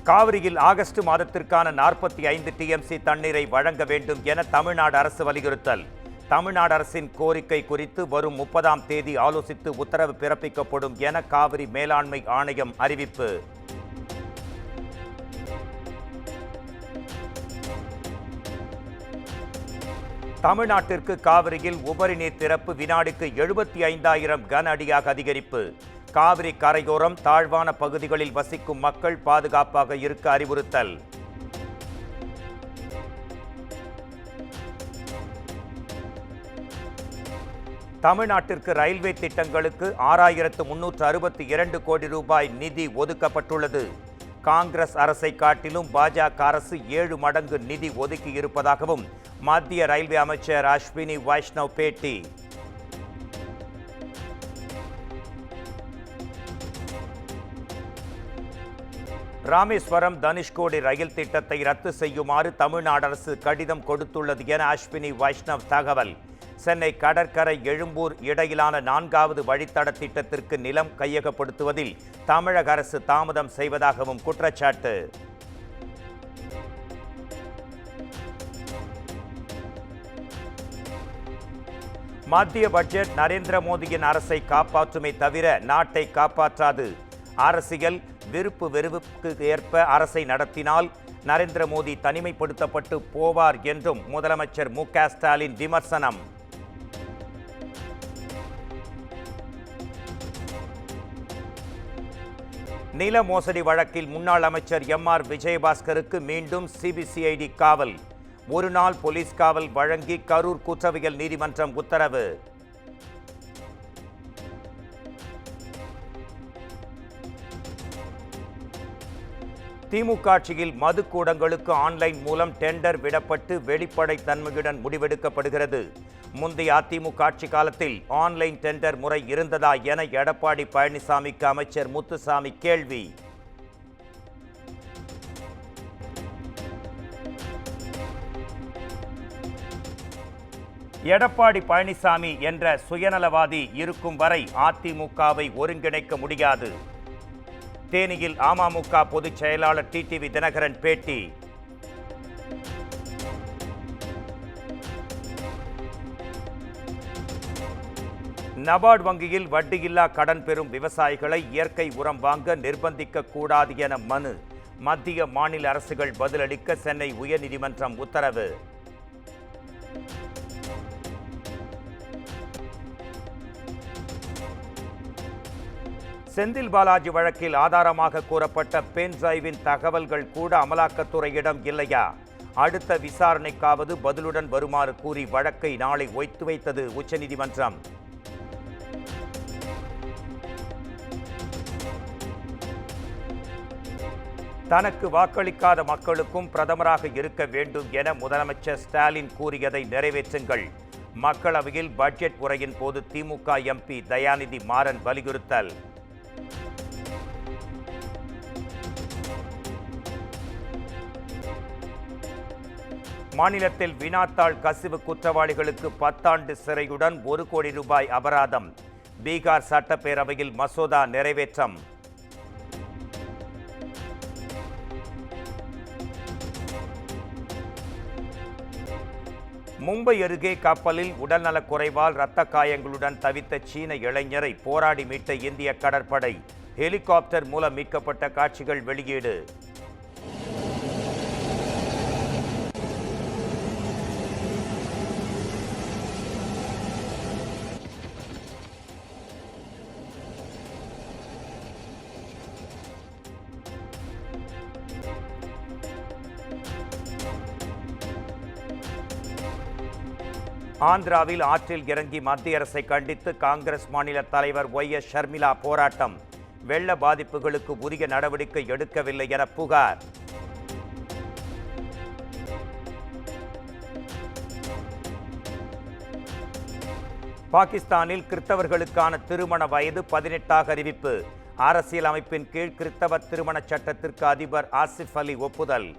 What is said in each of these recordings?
காவிரியில் ஆகஸ்ட் மாதத்திற்கான 45 டிஎம்சி தண்ணீரை வழங்க வேண்டும் என தமிழ்நாடு அரசு வலியுறுத்தல். தமிழ்நாடு அரசின் கோரிக்கை குறித்து வரும் 30ஆம் தேதி ஆலோசித்து உத்தரவு பிறப்பிக்கப்படும் என காவிரி மேலாண்மை ஆணையம் அறிவிப்பு. தமிழ்நாட்டிற்கு காவிரியில் உபரி நீர் திறப்பு வினாடிக்கு 75,000 கன அடியாக அதிகரிப்பு. காவிரி கரையோரம் தாழ்வான பகுதிகளில் வசிக்கும் மக்கள் பாதுகாப்பாக இருக்க அறிவுறுத்தல். தமிழ்நாட்டிற்கு ரயில்வே திட்டங்களுக்கு 6,362 கோடி ரூபாய் நிதி ஒதுக்கப்பட்டுள்ளது. காங்கிரஸ் அரசை காட்டிலும் பாஜக அரசு 7 மடங்கு நிதி ஒதுக்கி இருப்பதாகவும் மத்திய ரயில்வே அமைச்சர் அஸ்வினி வைஷ்ணவ் பேட்டி. ராமேஸ்வரம் தனுஷ்கோடி ரயில் திட்டத்தை ரத்து செய்யுமாறு தமிழ்நாடு அரசு கடிதம் கொடுத்துள்ளது என அஸ்வினி வைஷ்ணவ் தகவல். சென்னை கடற்கரை எழும்பூர் இடையிலான 4வது வழித்தட திட்டத்திற்கு நிலம் கையகப்படுத்துவதில் தமிழக அரசு தாமதம் செய்வதாகவும் குற்றச்சாட்டு. மத்திய பட்ஜெட் நரேந்திர மோடியின் அரசை காப்பாற்றுமே தவிர நாட்டை காப்பாற்றாது. அரசியல் விருப்பு வெறுப்புக்கு ஏற்ப அரசை நடத்தினால் நரேந்திர மோடி தனிமைப்படுத்தப்பட்டு போவார் என்றும் முதலமைச்சர் மு.க. ஸ்டாலின் விமர்சனம். நில மோசடி வழக்கில் முன்னாள் அமைச்சர் எம்.ஆர். விஜயபாஸ்கருக்கு மீண்டும் சிபிசிஐடி காவல். ஒரு நாள் போலீஸ் காவல் வழங்கி கரூர் குற்றவியல் நீதிமன்றம் உத்தரவு. திமுக ஆட்சியில் மதுக்கூடங்களுக்கு ஆன்லைன் மூலம் டெண்டர் விடப்பட்டு வெளிப்படைத் தன்மையுடன் முடிவெடுக்கப்படுகிறது. முந்தைய அதிமுக ஆட்சி காலத்தில் ஆன்லைன் டெண்டர் முறை இருந்ததா என எடப்பாடி பழனிசாமிக்கு அமைச்சர் முத்துசாமி கேள்வி. எடப்பாடி பழனிசாமி என்ற சுயநலவாதி இருக்கும் வரை அதிமுகவை ஒருங்கிணைக்க முடியாது. தேனியில் அமமுக பொதுச் செயலாளர் டிடிவி தினகரன் பேட்டி. நபார்டு வங்கியில் வட்டியில்லா கடன் பெறும் விவசாயிகளை இயற்கை உரம் வாங்க நிர்பந்திக்க கூடாது என மனு. மத்திய மாநில அரசுகள் பதிலளிக்க சென்னை உயர்நீதிமன்றம் உத்தரவு. செந்தில் பாலாஜி வழக்கில் ஆதாரமாக கூறப்பட்ட பென் டிரைவின் தகவல்கள் கூட அமலாக்கத்துறையிடம் இல்லையா? அடுத்த விசாரணைக்காவது பதிலுடன் வருமாறு கூறி வழக்கை நாளை ஒத்திவைத்தது உச்சநீதிமன்றம். தனக்கு வாக்களிக்காத மக்களுக்கும் பிரதமராக இருக்க வேண்டும் என முதலமைச்சர் ஸ்டாலின் கூறியதை நிறைவேற்றுங்கள். மக்களவையில் பட்ஜெட் உரையின் போது திமுக எம்பி தயாநிதி மாறன் வலியுறுத்தல். மாநிலத்தில் வினாத்தாள் கசிவு குற்றவாளிகளுக்கு 10 ஆண்டு சிறையுடன் 1 கோடி ரூபாய் அபராதம். பீகார் சட்டப்பேரவையில் மசோதா நிறைவேற்றம். மும்பை அருகே கப்பலில் உடல்நலக் குறைவால் இரத்த காயங்களுடன் தவித்த சீன இளைஞரை போராடி மீட்ட இந்திய கடற்படை. ஹெலிகாப்டர் மூலம் மீட்கப்பட்ட காட்சிகள் வெளியீடு. ஆந்திராவில் ஆற்றில் இறங்கி மத்திய அரசை கண்டித்து காங்கிரஸ் மாநில தலைவர் ஒய்.எஸ். ஷர்மிளா போராட்டம். வெள்ள பாதிப்புகளுக்கு உரிய நடவடிக்கை எடுக்கவில்லை என புகார். பாகிஸ்தானில் கிறிஸ்தவர்களுக்கான திருமண வயது 18ஆக அறிவிப்பு. அரசியல் அமைப்பின் கீழ் கிறிஸ்தவ திருமண சட்டத்திற்கு அதிபர் ஆசிஃப் அலி ஒப்புதல்.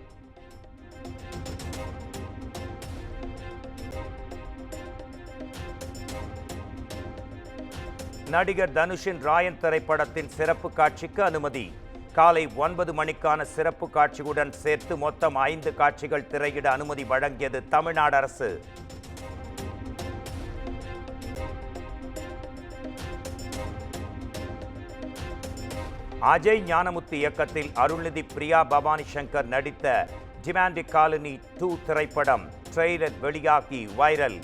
நடிகர் தனுஷின் ராயன் திரைப்படத்தின் சிறப்பு காட்சிக்கு அனுமதி. காலை 9 மணிக்கான சிறப்பு காட்சியுடன் சேர்த்து மொத்தம் 5 காட்சிகள் திரையிட அனுமதி வழங்கியது தமிழ்நாடு அரசு. அஜய் ஞானமுத்து இயக்கத்தில் அருள்நிதி பிரியா பவானி சங்கர் நடித்த டிமாண்டி காலனி 2 திரைப்படம் ட்ரெய்லர் வெளியாகி வைரல்.